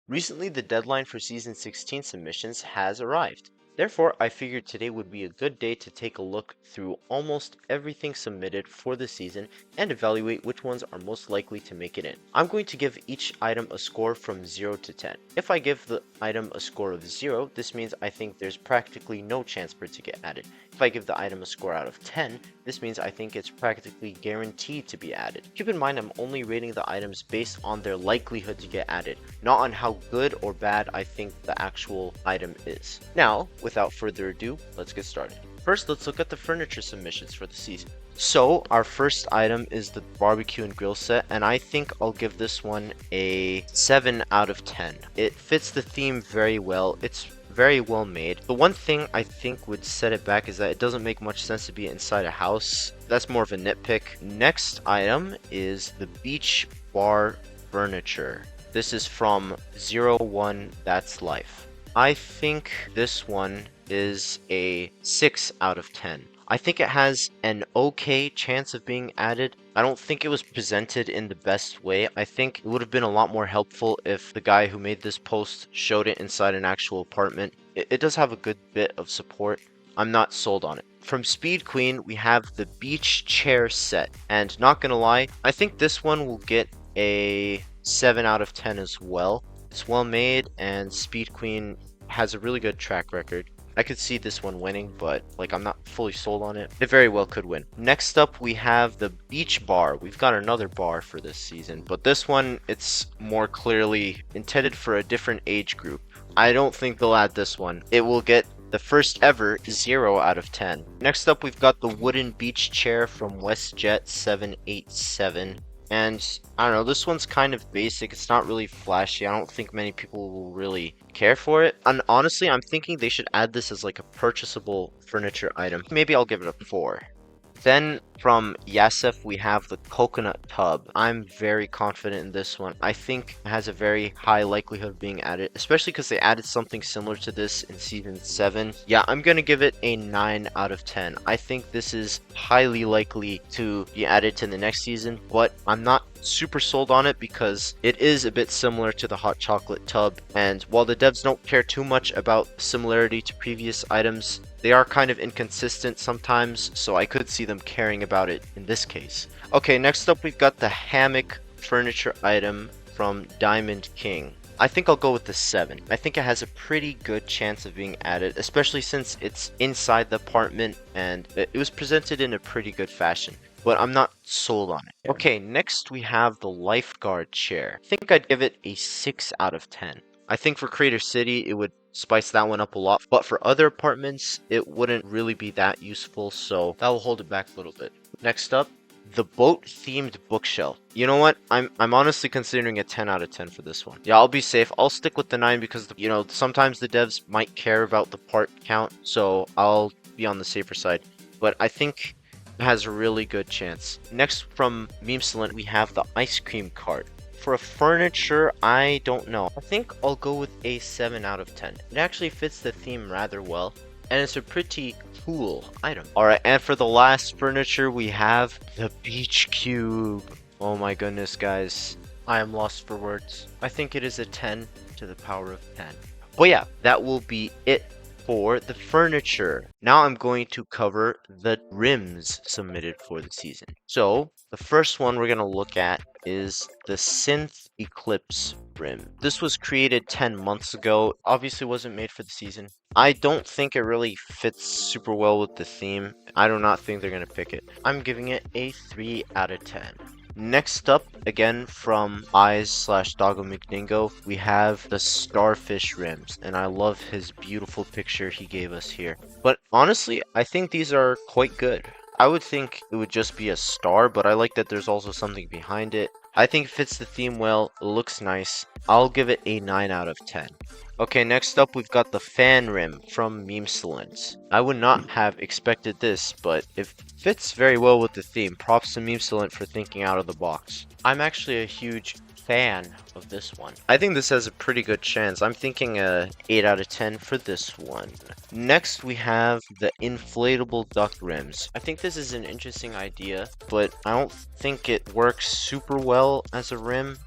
Recently, the deadline for Season 16 submissions has arrived. Therefore, I figured today would be a good day to take a look through almost everything submitted for the season and evaluate which ones are most likely to make it in. I'm going to give each item a score from 0 to 10. If I give the item a score of 0, this means I think there's practically no chance for it to get added. If I give the item a score out of 10, this means I think it's practically guaranteed to be added. Keep in mind I'm only rating the items based on their likelihood to get added, not on how good or bad I think the actual item is. Now, without further ado, let's get started. First, let's look at the furniture submissions for the season. So, our first item is the barbecue and grill set, and I think I'll give this one a 7 out of 10. It fits the theme very well. It's very well made. The one thing I think would set it back is that it doesn't make much sense to be inside a house. That's more of a nitpick. Next item is the beach bar furniture. This is from 01 That's Life. I think this one is a 6 out of 10. I think it has an okay chance of being added. I don't think it was presented in the best way. I think it would have been a lot more helpful if the guy who made this post showed it inside an actual apartment. It does have a good bit of support. I'm not sold on it. From Speed Queen, we have the beach chair set. And not gonna lie, I think this one will get a 7 out of 10 as well. It's well made and Speed Queen has a really good track record. I could see this one winning, but I'm not fully sold on it. It very well could win. Next up, we have the beach bar. We've got another bar for this season, but this one, it's more clearly intended for a different age group. I don't think they'll add this one. It will get the first ever 0 out of 10. Next up, we've got the wooden beach chair from WestJet 787. And I don't know, this one's kind of basic. It's not really flashy. I don't think many people will really care for it. And honestly, I'm thinking they should add this as a purchasable furniture item. Maybe I'll give it a 4. Then from Yasef, we have the coconut tub. I'm very confident in this one. I think it has a very high likelihood of being added, especially because they added something similar to this in Season 7. Yeah, I'm going to give it a 9 out of 10. I think this is highly likely to be added to the next season, but I'm not super sold on it because it is a bit similar to the hot chocolate tub, and while the devs don't care too much about similarity to previous items, they are kind of inconsistent sometimes, so I could see them caring about it in this case. Okay, next up we've got the hammock furniture item from Diamond King. I think I'll go with the 7. I think it has a pretty good chance of being added, especially since it's inside the apartment and it was presented in a pretty good fashion. But I'm not sold on it. Okay, next we have the lifeguard chair. I think I'd give it a 6 out of 10. I think for Crater City, it would spice that one up a lot. But for other apartments, it wouldn't really be that useful, so that will hold it back a little bit. Next up, the boat-themed bookshelf. You know what? I'm honestly considering a 10 out of 10 for this one. Yeah, I'll be safe. I'll stick with the 9 because, sometimes the devs might care about the part count, so I'll be on the safer side. But I think has a really good chance. Next from Memescent, we have the ice cream cart. For a furniture, I don't know. I think I'll go with a 7 out of 10. It actually fits the theme rather well, and it's a pretty cool item. Alright, and for the last furniture, we have the beach cube. Oh my goodness, guys. I am lost for words. I think it is a 10 to the power of 10. But yeah, that will be it for the furniture. Now I'm going to cover the rims submitted for the season. So the first one we're going to look at is the Synth Eclipse rim. This was created 10 months ago. Obviously wasn't made for the season. I don't think it really fits super well with the theme. I do not think they're going to pick it. I'm giving it a 3 out of 10. Next up, again from Eyes/Doggo McDingo, we have the starfish rims, and I love his beautiful picture he gave us here. But honestly, I think these are quite good. I would think it would just be a star, but I like that there's also something behind it. I think it fits the theme well, it looks nice. I'll give it a 9 out of 10. Okay, next up we've got the fan rim from Memescent. I would not have expected this, but it fits very well with the theme. Props to Memescent for thinking out of the box. I'm actually a huge fan of this one. I think this has a pretty good chance. I'm thinking a 8 out of 10 for this one. Next we have the inflatable duck rims. I think this is an interesting idea, but I don't think it works super well as a rim.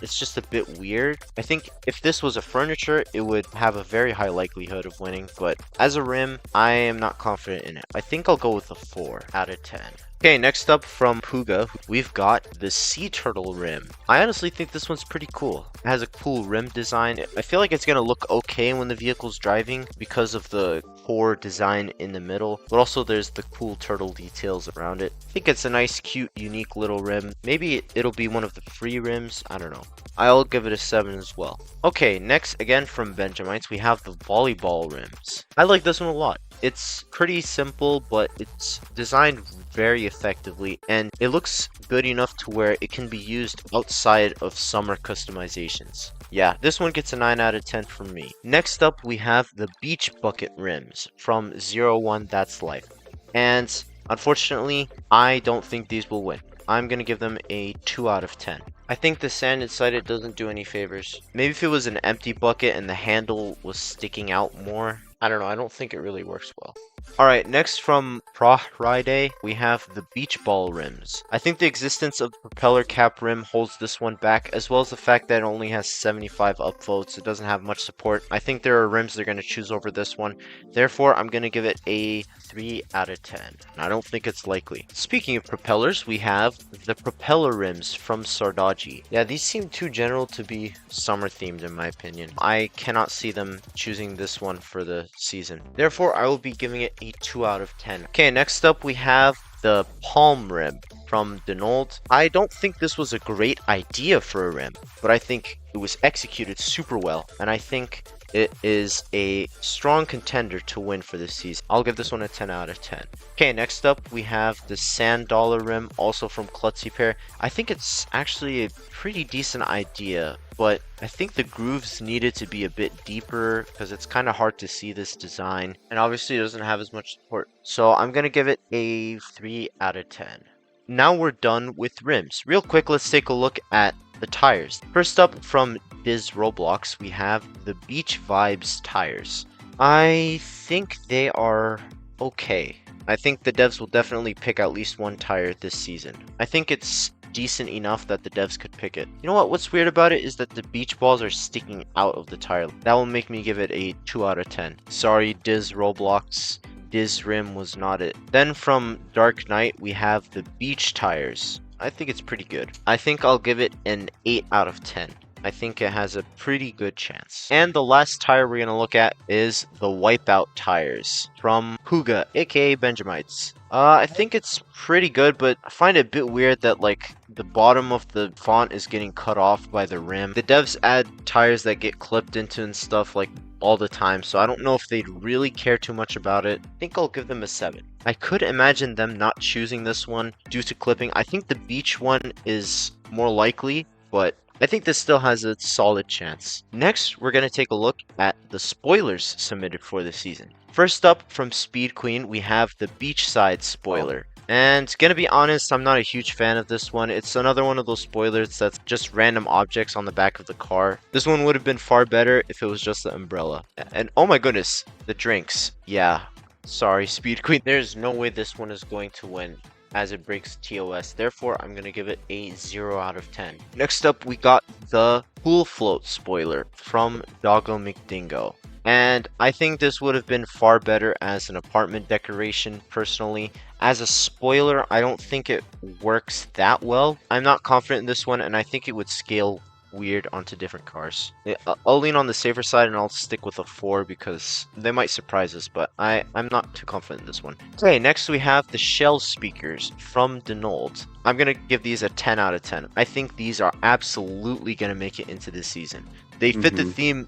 It's just a bit weird. I think if this was a furniture, it would have a very high likelihood of winning, but as a rim, I am not confident in it. I think I'll go with a 4 out of 10. Okay, next up from Puga, we've got the Sea Turtle rim. I honestly think this one's pretty cool. It has a cool rim design. I feel like it's going to look okay when the vehicle's driving because of the core design in the middle, but also there's the cool turtle details around it. I think it's a nice, cute, unique little rim. Maybe it'll be one of the free rims. I don't know. I'll give it a 7 as well. Okay, next again from Benjamites, we have the volleyball rims. I like this one a lot. It's pretty simple, but it's designed very effectively, and it looks good enough to where it can be used outside of summer customizations. Yeah, this one gets a 9 out of 10 from me. Next up, we have the beach bucket rims from 01 That's Life. And unfortunately, I don't think these will win. I'm going to give them a 2 out of 10. I think the sand inside it doesn't do any favors. Maybe if it was an empty bucket and the handle was sticking out more. I don't know, I don't think it really works well. Alright, next from Friday, we have the beach ball rims. I think the existence of the propeller cap rim holds this one back, as well as the fact that it only has 75 upvotes. It doesn't have much support. I think there are rims they're going to choose over this one. Therefore, I'm going to give it a 3 out of 10. I don't think it's likely. Speaking of propellers, we have the propeller rims from Sardaji. Yeah, these seem too general to be summer themed in my opinion. I cannot see them choosing this one for the season. Therefore, I will be giving it a 2 out of 10. Okay, next up we have the palm rim from Denold. I don't think this was a great idea for a rim, but I think it was executed super well, and I think it is a strong contender to win for this season. I'll give this one a 10 out of 10. Okay, next up we have the Sand Dollar rim, also from Klutzy Pair. I think it's actually a pretty decent idea, but I think the grooves needed to be a bit deeper because it's kind of hard to see this design, and obviously it doesn't have as much support. So I'm going to give it a 3 out of 10. Now we're done with rims. Real quick, let's take a look at the tires. First up from Roblox, we have the Beach Vibes tires. I think they are okay. I think the devs will definitely pick at least one tire this season. I think it's decent enough that the devs could pick it. You know what? What's weird about it is that the beach balls are sticking out of the tire. That will make me give it a 2 out of 10. Sorry, Roblox. Rim was not it. Then from Dark Knight, we have the beach tires. I think it's pretty good. I think I'll give it an 8 out of 10. I think it has a pretty good chance. And the last tire we're going to look at is the Wipeout tires from Puga, aka Benjamites. I think it's pretty good, but I find it a bit weird that like the bottom of the font is getting cut off by the rim. The devs add tires that get clipped into and stuff like all the time, so I don't know if they'd really care too much about it. I think I'll give them a 7. I could imagine them not choosing this one due to clipping. I think the beach one is more likely, but I think this still has a solid chance. Next, we're going to take a look at the spoilers submitted for the season. First up from Speed Queen, we have the beachside spoiler. And gonna be honest, I'm not a huge fan of this one. It's another one of those spoilers that's just random objects on the back of the car. This one would have been far better if it was just the umbrella. And oh my goodness, the drinks. Yeah, sorry, Speed Queen. There's no way this one is going to win, as it breaks TOS. Therefore, I'm going to give it a 0 out of 10. Next up, we got the pool float spoiler from Doggo McDingo. And I think this would have been far better as an apartment decoration, personally. As a spoiler, I don't think it works that well. I'm not confident in this one, and I think it would scale weird onto different cars. I'll lean on the safer side and I'll stick with a 4 because they might surprise us, but I'm not too confident in this one. Okay, next we have the shell speakers from Denold. I'm gonna give these a 10 out of 10. I think these are absolutely gonna make it into this season. They fit the theme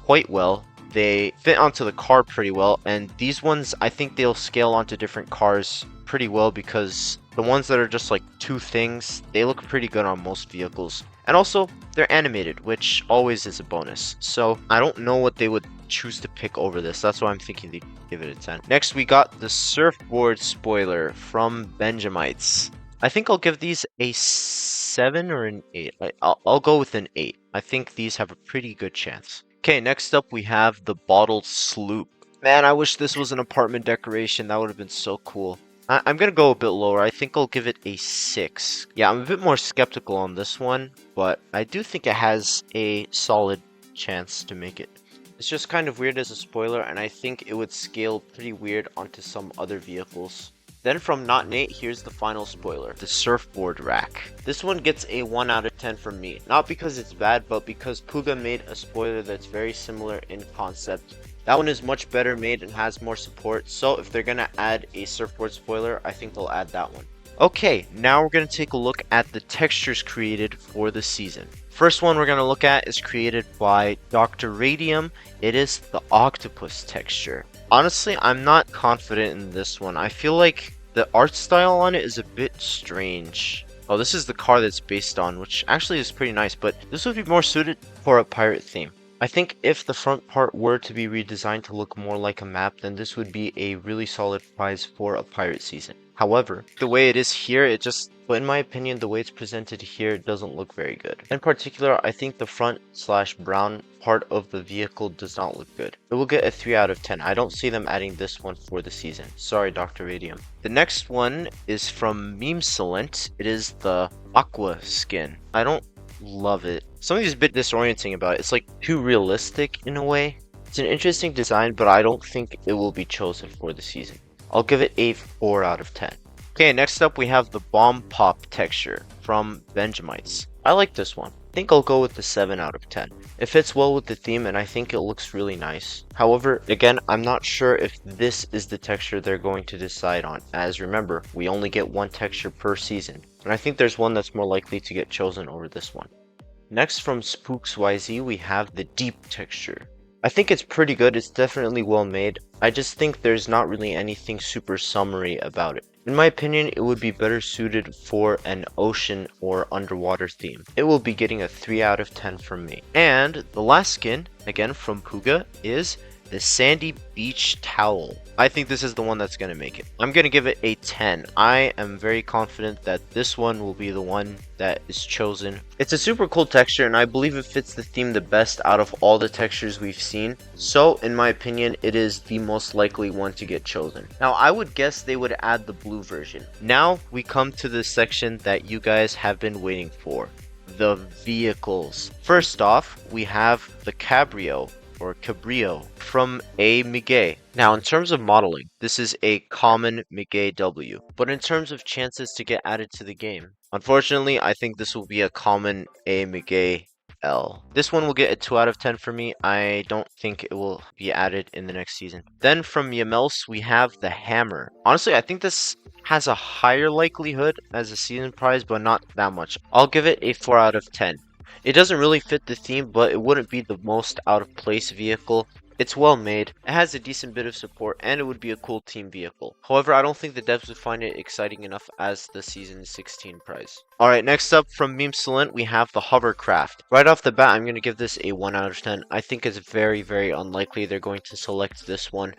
quite well. They fit onto the car pretty well, and these ones, I think they'll scale onto different cars pretty well because the ones that are just like two things, they look pretty good on most vehicles. And also, they're animated, which always is a bonus. So, I don't know what they would choose to pick over this. That's why I'm thinking they give it a 10. Next, we got the surfboard spoiler from Benjamites. I think I'll give these a 7 or an 8. I'll go with an 8. I think these have a pretty good chance. Okay, next up we have the bottled sloop. Man, I wish this was an apartment decoration. That would have been so cool. I'm gonna go a bit lower. I think I'll give it a 6. Yeah, I'm a bit more skeptical on this one, but I do think it has a solid chance to make it. It's just kind of weird as a spoiler, and I think it would scale pretty weird onto some other vehicles. Then from Not Nate, here's the final spoiler, the surfboard rack. This one gets a 1 out of 10 from me. Not because it's bad, but because Puga made a spoiler that's very similar in concept. That one is much better made and has more support, so if they're gonna add a surfboard spoiler, I think they'll add that one. Okay, now we're gonna take a look at the textures created for the season. First one we're gonna look at is created by Dr. Radium. It is the octopus texture. Honestly, I'm not confident in this one. I feel like the art style on it is a bit strange. Oh, this is the car that's based on, which actually is pretty nice, but this would be more suited for a pirate theme. I think if the front part were to be redesigned to look more like a map, then this would be a really solid prize for a pirate season. However, the way it is here, in my opinion, the way it's presented here doesn't look very good. In particular, I think the front/brown part of the vehicle does not look good. It will get a 3 out of 10. I don't see them adding this one for the season. Sorry, Dr. Radium. The next one is from Memesolent. It is the Aqua skin. I don't love it. Something's a bit disorienting about it. It's like too realistic in a way. It's an interesting design, but I don't think it will be chosen for the season. I'll give it a 4 out of 10. Okay, next up we have the Bomb Pop texture from Benjamites. I like this one. I think I'll go with the 7 out of 10. It fits well with the theme and I think it looks really nice. However, again, I'm not sure if this is the texture they're going to decide on, as remember, we only get one texture per season. And I think there's one that's more likely to get chosen over this one. Next from SpooksYZ we have the Deep texture. I think it's pretty good, it's definitely well made. I just think there's not really anything super summery about it. In my opinion, it would be better suited for an ocean or underwater theme. It will be getting a 3 out of 10 from me. And the last skin, again from Puga, is the Sandy Beach Towel. I think this is the one that's going to make it. I'm going to give it a 10. I am very confident that this one will be the one that is chosen. It's a super cool texture and I believe it fits the theme the best out of all the textures we've seen. So in my opinion, it is the most likely one to get chosen. Now I would guess they would add the blue version. Now we come to the section that you guys have been waiting for. The vehicles. First off, we have the Cabrio or Cabrio from a Miguel. Now in terms of modeling, this is a common Miguel W, but in terms of chances to get added to the game, unfortunately I think this will be a common a Miguel L. This one will get a 2 out of 10 for me. I don't think it will be added in the next season. Then from Yamels we have the Hammer. Honestly, I think this has a higher likelihood as a season prize, but not that much. I'll give it a 4 out of 10. It doesn't really fit the theme, but it wouldn't be the most out of place vehicle. It's well made, it has a decent bit of support, and it would be a cool team vehicle. However, I don't think the devs would find it exciting enough as the Season 16 prize. Alright, next up from Memesolent, we have the Hovercraft. Right off the bat, I'm going to give this a 1 out of 10. I think it's very, very unlikely they're going to select this one.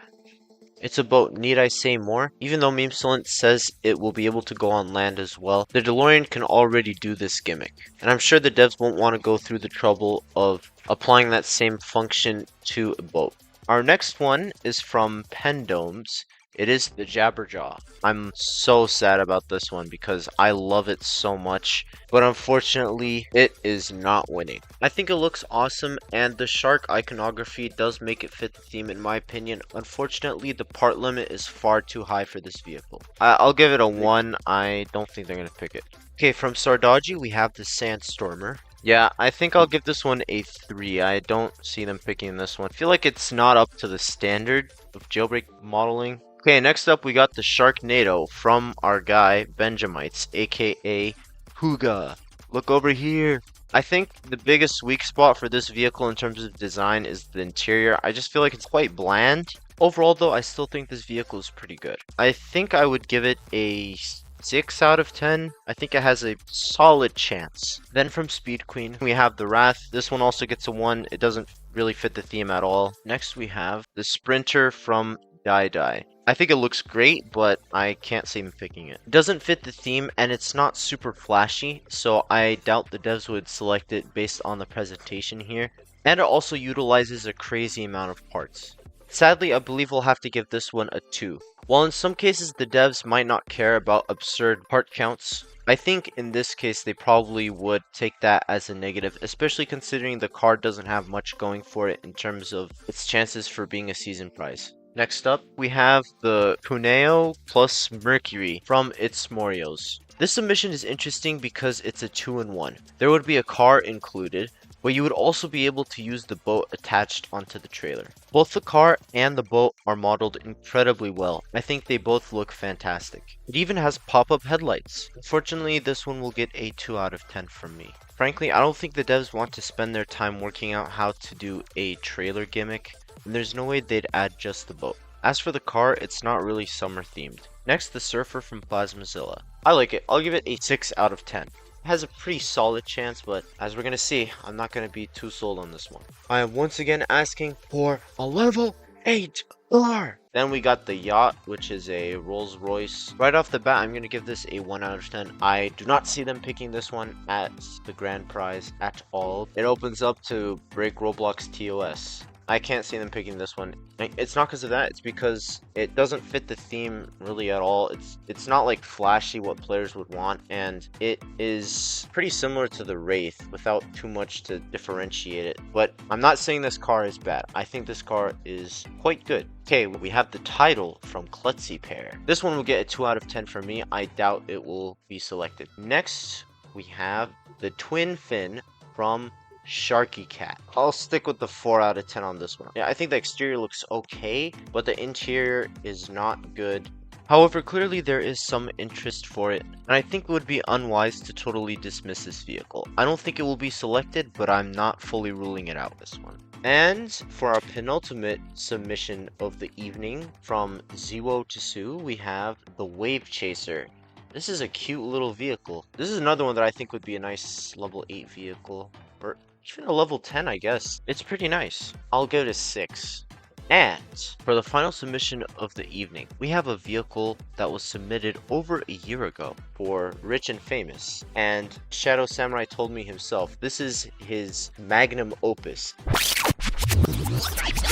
It's about need I say more? Even though Memesolent says it will be able to go on land as well, the DeLorean can already do this gimmick. And I'm sure the devs won't want to go through the trouble of applying that same function to a boat. Our next one is from Pendomes. It is the Jabberjaw. I'm so sad about this one because I love it so much, but unfortunately it is not winning. I think it looks awesome and the shark iconography does make it fit the theme in my opinion. Unfortunately, the part limit is far too high for this vehicle. I'll give it a 1. I don't think they're going to pick it. Okay, from Sardaji we have the Sandstormer. Yeah, I think I'll give this one a 3. I don't see them picking this one. I feel like it's not up to the standard of jailbreak modeling. Okay, next up we got the Sharknado from our guy Benjamites, aka Puga. Look over here. I think the biggest weak spot for this vehicle in terms of design is the interior. I just feel like it's quite bland. Overall though, I still think this vehicle is pretty good. I think I would give it a 6 out of 10. I think it has a solid chance. Then from Speed Queen, we have the Wrath. This one also gets a 1. It doesn't really fit the theme at all. Next we have the Sprinter from Die. I think it looks great, but I can't see him picking it. It doesn't fit the theme, and it's not super flashy, so I doubt the devs would select it based on the presentation here. And it also utilizes a crazy amount of parts. Sadly, I believe we'll have to give this one a 2. While in some cases the devs might not care about absurd part counts, I think in this case they probably would take that as a negative, especially considering the card doesn't have much going for it in terms of its chances for being a season prize. Next up, we have the Cuneo plus Mercury from It's Morios. This submission is interesting because it's a 2-in-1. There would be a car included, but you would also be able to use the boat attached onto the trailer. Both the car and the boat are modeled incredibly well. I think they both look fantastic. It even has pop-up headlights. Unfortunately, this one will get a 2 out of 10 from me. Frankly, I don't think the devs want to spend their time working out how to do a trailer gimmick, and there's no way they'd add just the boat. As for the car, it's not really summer themed. Next, the Surfer from Plasmazilla. I like it. I'll give it a 6 out of 10. Has a pretty solid chance, but as we're gonna see, I'm not gonna be too sold on this one. I am once again asking for a level 8 car. Then we got the Yacht, which is a Rolls Royce. Right off the bat, I'm gonna give this a 1 out of 10. I do not see them picking this one at the grand prize at all. It opens up to break Roblox TOS. I can't see them picking this one. It's not because of that, it's because it doesn't fit the theme really at all. It's not like flashy what players would want, and it is pretty similar to the Wraith without too much to differentiate it. But I'm not saying this car is bad. I think this car is quite good. Okay, we have the Title from Klutzy Pair. This one will get a 2 out of 10 for me. I doubt it will be selected. Next, we have the Twin Fin from Sharky Cat. I'll stick with the 4 out of 10 on this one. Yeah, I think the exterior looks okay, but the interior is not good. However, clearly there is some interest for it, and I think it would be unwise to totally dismiss this vehicle. I don't think it will be selected, but I'm not fully ruling it out this one. And for our penultimate submission of the evening from Ziwo Tsu, we have the Wave Chaser. This is a cute little vehicle. This is another one that I think would be a nice level 8 vehicle, or even a level 10, I guess. It's pretty nice. I'll go to 6. And for the final submission of the evening, we have a vehicle that was submitted over a year ago for Rich and Famous. And Shadow Samurai told me himself, this is his magnum opus.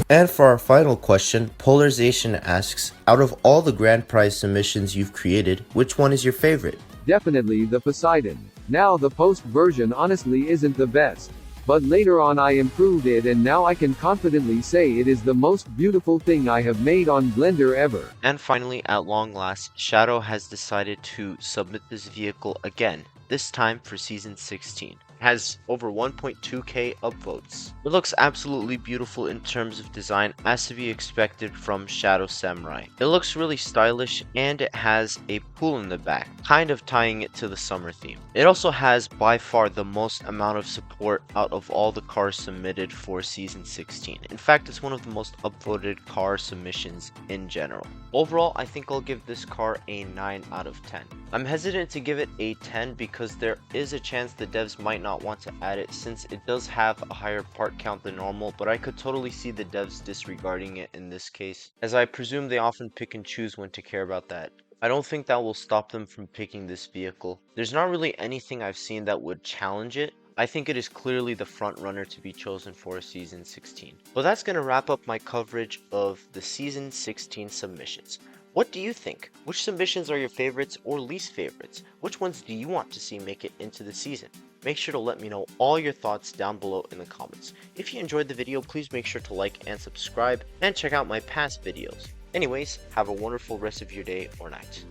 And for our final question, Polarization asks, out of all the grand prize submissions you've created, which one is your favorite? Definitely the Poseidon. Now the post version honestly isn't the best. But later on I improved it and now I can confidently say it is the most beautiful thing I have made on Blender ever. And finally, at long last, Shadow has decided to submit this vehicle again, this time for Season 16. Has over 1.2k upvotes. It looks absolutely beautiful in terms of design, as to be expected from Shadow Samurai. It looks really stylish, and it has a pool in the back, kind of tying it to the summer theme. It also has by far the most amount of support out of all the cars submitted for Season 16. In fact, it's one of the most upvoted car submissions in general. Overall, I think I'll give this car a 9 out of 10. I'm hesitant to give it a 10 because there is a chance the devs might not want to add it since it does have a higher part count than normal, but I could totally see the devs disregarding it in this case, as I presume they often pick and choose when to care about that. I don't think that will stop them from picking this vehicle. There's not really anything I've seen that would challenge it. I think it is clearly the front runner to be chosen for Season 16. Well, that's going to wrap up my coverage of the Season 16 submissions. What do you think? Which submissions are your favorites or least favorites? Which ones do you want to see make it into the season? Make sure to let me know all your thoughts down below in the comments. If you enjoyed the video, please make sure to like and subscribe, and check out my past videos. Anyways, have a wonderful rest of your day or night.